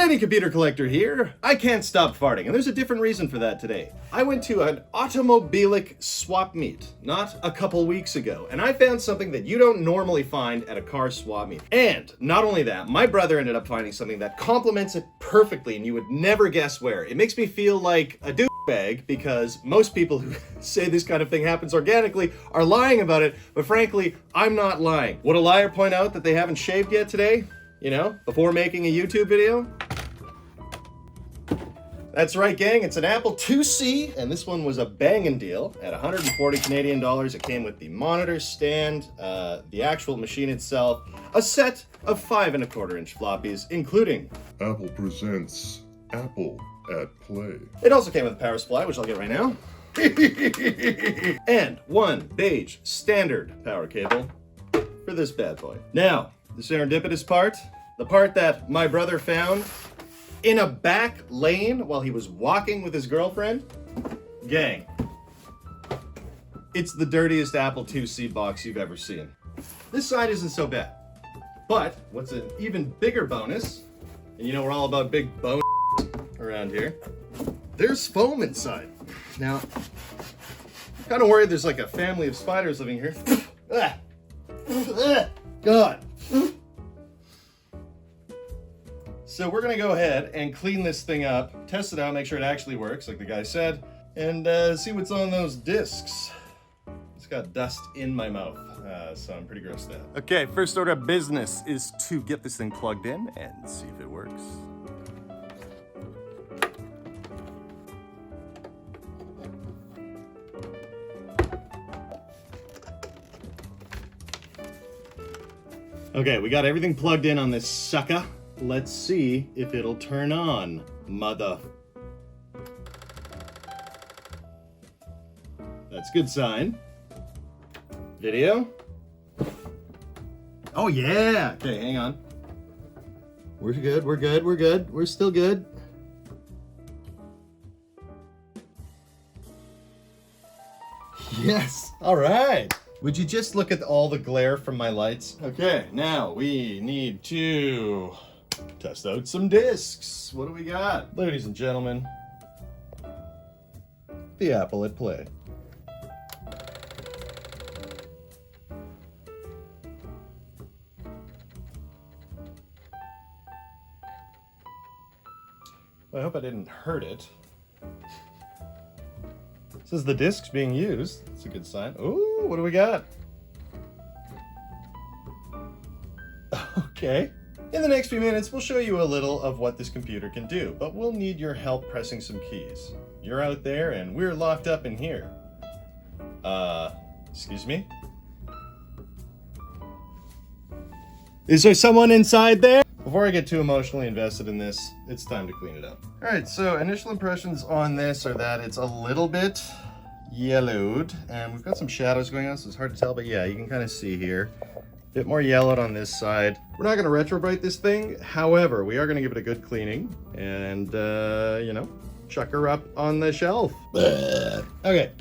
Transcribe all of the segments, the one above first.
Schmidty Computer Collector here. I can't stop farting, and there's a different reason for that today. I went to an automobilic swap meet not a couple weeks ago, and I found something that you don't normally find at a car swap meet. And not only that, my brother ended up finding something that complements it perfectly, and you would never guess where. It makes me feel like a douchebag because most people who say this kind of thing happens organically are lying about it, but frankly, I'm not lying. Would a liar point out that they haven't shaved yet today? You know, before making a YouTube video? That's right, gang, it's an Apple IIc, and this one was a bangin' deal at 140 Canadian dollars. It came with the monitor stand, the actual machine itself, a set of 5 1/4 inch floppies, including Apple presents Apple at Play. It also came with a power supply, which I'll get right now. And one beige standard power cable for this bad boy. Now, the serendipitous part, the part that my brother found in a back lane while he was walking with his girlfriend. Gang, it's the dirtiest Apple IIc box you've ever seen. This side isn't so bad. But what's an even bigger bonus, and you know we're all about big bones around here, there's foam inside. Now, I'm kind of worried there's like a family of spiders living here. God. So we're gonna go ahead and clean this thing up, test it out, make sure it actually works, like the guy said, and see what's on those discs. It's got dust in my mouth, so I'm pretty grossed out. Okay, first order of business is to get this thing plugged in and see if it works. Okay, we got everything plugged in on this sucker. Let's see if it'll turn on, mother. That's a good sign. Video. Oh yeah! Okay, hang on. We're good, we're good, we're good. We're still good. Yes! Alright! Would you just look at all the glare from my lights? Okay, now we need to test out some discs. What do we got? Ladies and gentlemen, the Apple at Play. Well, I hope I didn't hurt it. This is the discs being used. That's a good sign. Ooh, what do we got? Okay. In the next few minutes, we'll show you a little of what this computer can do, but we'll need your help pressing some keys. You're out there and we're locked up in here. Excuse me? Is there someone inside there? Before I get too emotionally invested in this, it's time to clean it up. All right, so initial impressions on this are that it's a little bit yellowed, and we've got some shadows going on, so it's hard to tell, but yeah, you can kind of see here. A bit more yellowed on this side. We're not going to retrobrite this thing, however, we are going to give it a good cleaning, and, you know, chuck her up on the shelf. Okay.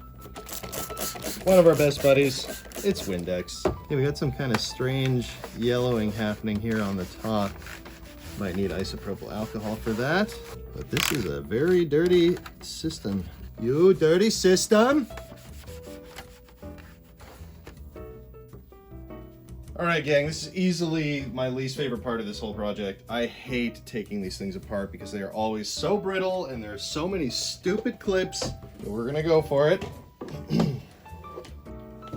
One of our best buddies, it's Windex. Yeah, we got some kind of strange yellowing happening here on the top. Might need isopropyl alcohol for that. But this is a very dirty system. You dirty system! Alright gang, this is easily my least favorite part of this whole project. I hate taking these things apart because they are always so brittle and there are so many stupid clips. So we're gonna go for it.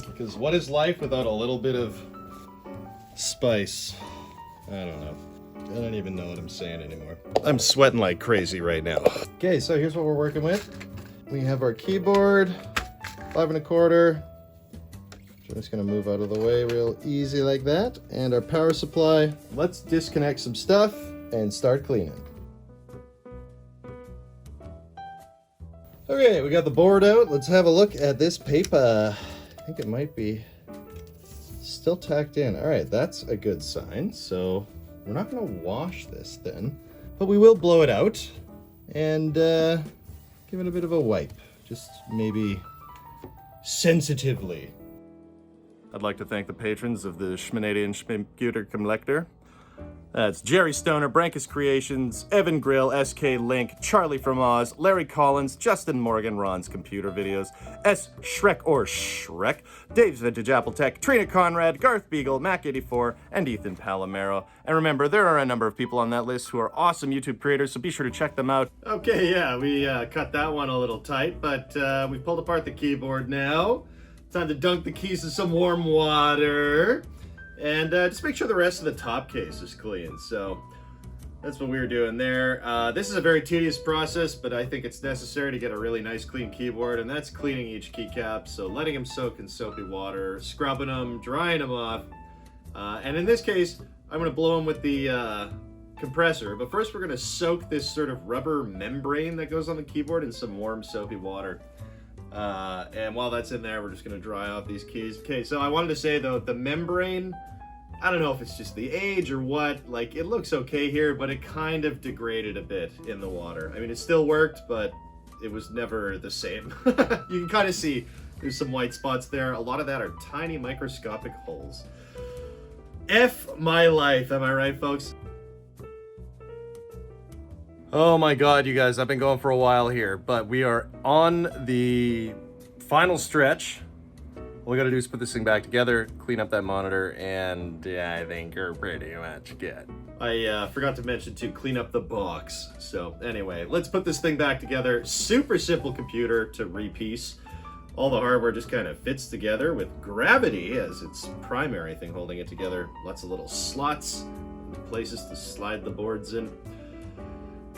Because what is life without a little bit of spice? I don't know. I don't even know what I'm saying anymore. I'm sweating like crazy right now. Okay, so here's what we're working with. We have our keyboard, 5 1/4. I'm just gonna move out of the way real easy like that. And our power supply. Let's disconnect some stuff and start cleaning. Okay, we got the board out. Let's have a look at this paper. I think it might be still tacked in. All right, that's a good sign. So we're not gonna wash this then, but we will blow it out and give it a bit of a wipe. Just maybe sensitively. I'd like to thank the patrons of the Schminadian Computer Collector. That's Jerry Stoner, Branchus Creations, Evan Grill, SKLINK, Charlie from Oz, Larry Collins, Justin Morgan, Ron's Computer Videos, SShrek or Shrek, Dave's Vintage Apple Tech, Trina Conrad, Garth Beagle, Mac84, and Ethan Palamaro. And remember, there are a number of people on that list who are awesome YouTube creators, so be sure to check them out. Okay, yeah, we cut that one a little tight, but we pulled apart the keyboard now. Time to dunk the keys in some warm water. And just make sure the rest of the top case is clean. So that's what we were doing there. This is a very tedious process, but I think it's necessary to get a really nice clean keyboard, and that's cleaning each keycap. So letting them soak in soapy water, scrubbing them, drying them off. And in this case, I'm going to blow them with the compressor. But first we're going to soak this sort of rubber membrane that goes on the keyboard in some warm soapy water. And while that's in there, we're just going to dry off these keys. Okay, so I wanted to say, though, the membrane, I don't know if it's just the age or what, like, it looks okay here, but it kind of degraded a bit in the water. I mean, it still worked, but it was never the same. You can kind of see there's some white spots there. A lot of that are tiny microscopic holes. F my life, am I right, folks? Oh my god, you guys, I've been going for a while here, but we are on the final stretch. All we gotta do is put this thing back together, clean up that monitor, and yeah, I think you're pretty much good. I forgot to mention to clean up the box. So anyway, let's put this thing back together. Super simple computer to repiece. All the hardware just kind of fits together with gravity as its primary thing holding it together. Lots of little slots, places to slide the boards in.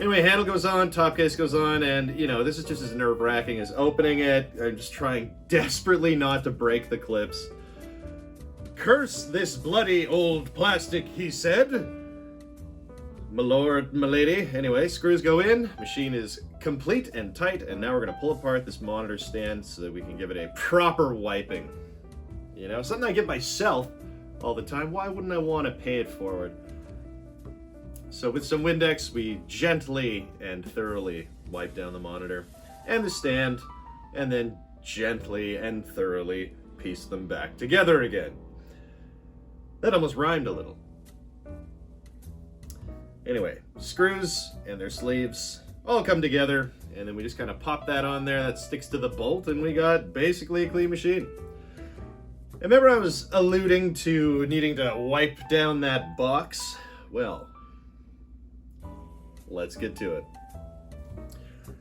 Anyway, handle goes on, top case goes on, and, you know, this is just as nerve-wracking as opening it. I'm just trying desperately not to break the clips. Curse this bloody old plastic, he said. My lord, my lady. Anyway, screws go in, machine is complete and tight, and now we're going to pull apart this monitor stand so that we can give it a proper wiping. You know, something I give myself all the time. Why wouldn't I want to pay it forward? So with some Windex, we gently and thoroughly wipe down the monitor and the stand, and then gently and thoroughly piece them back together again. That almost rhymed a little. Anyway, screws and their sleeves all come together, and then we just kind of pop that on there. That sticks to the bolt, and we got basically a clean machine. And remember I was alluding to needing to wipe down that box? Well, let's get to it.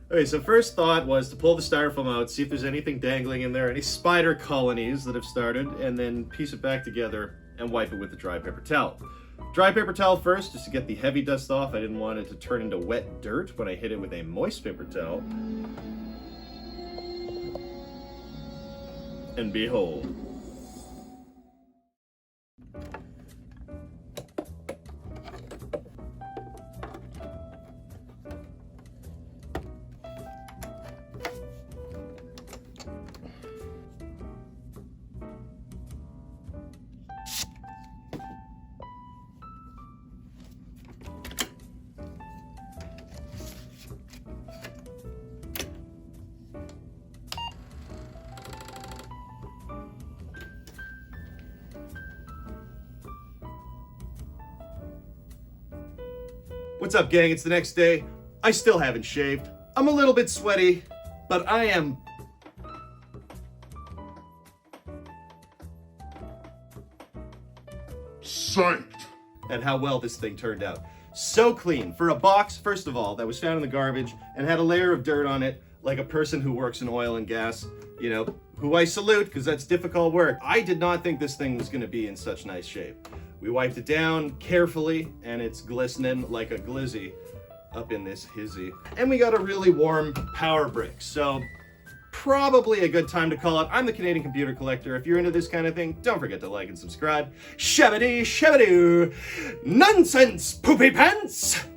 Okay, so first thought was to pull the styrofoam out, see if there's anything dangling in there, any spider colonies that have started, and then piece it back together and wipe it with the dry paper towel. Dry paper towel first, just to get the heavy dust off. I didn't want it to turn into wet dirt when I hit it with a moist paper towel. And behold. What's up, gang? It's the next day. I still haven't shaved. I'm a little bit sweaty, but I am Psyched. at how well this thing turned out. So clean. For a box, first of all, that was found in the garbage and had a layer of dirt on it, like a person who works in oil and gas, you know, who I salute because that's difficult work. I did not think this thing was going to be in such nice shape. We wiped it down carefully, and it's glistening like a glizzy up in this hizzy. And we got a really warm power brick, so probably a good time to call it. I'm the Canadian Computer Collector. If you're into this kind of thing, don't forget to like and subscribe. Shabadoo, shabadoo, nonsense, poopy pants!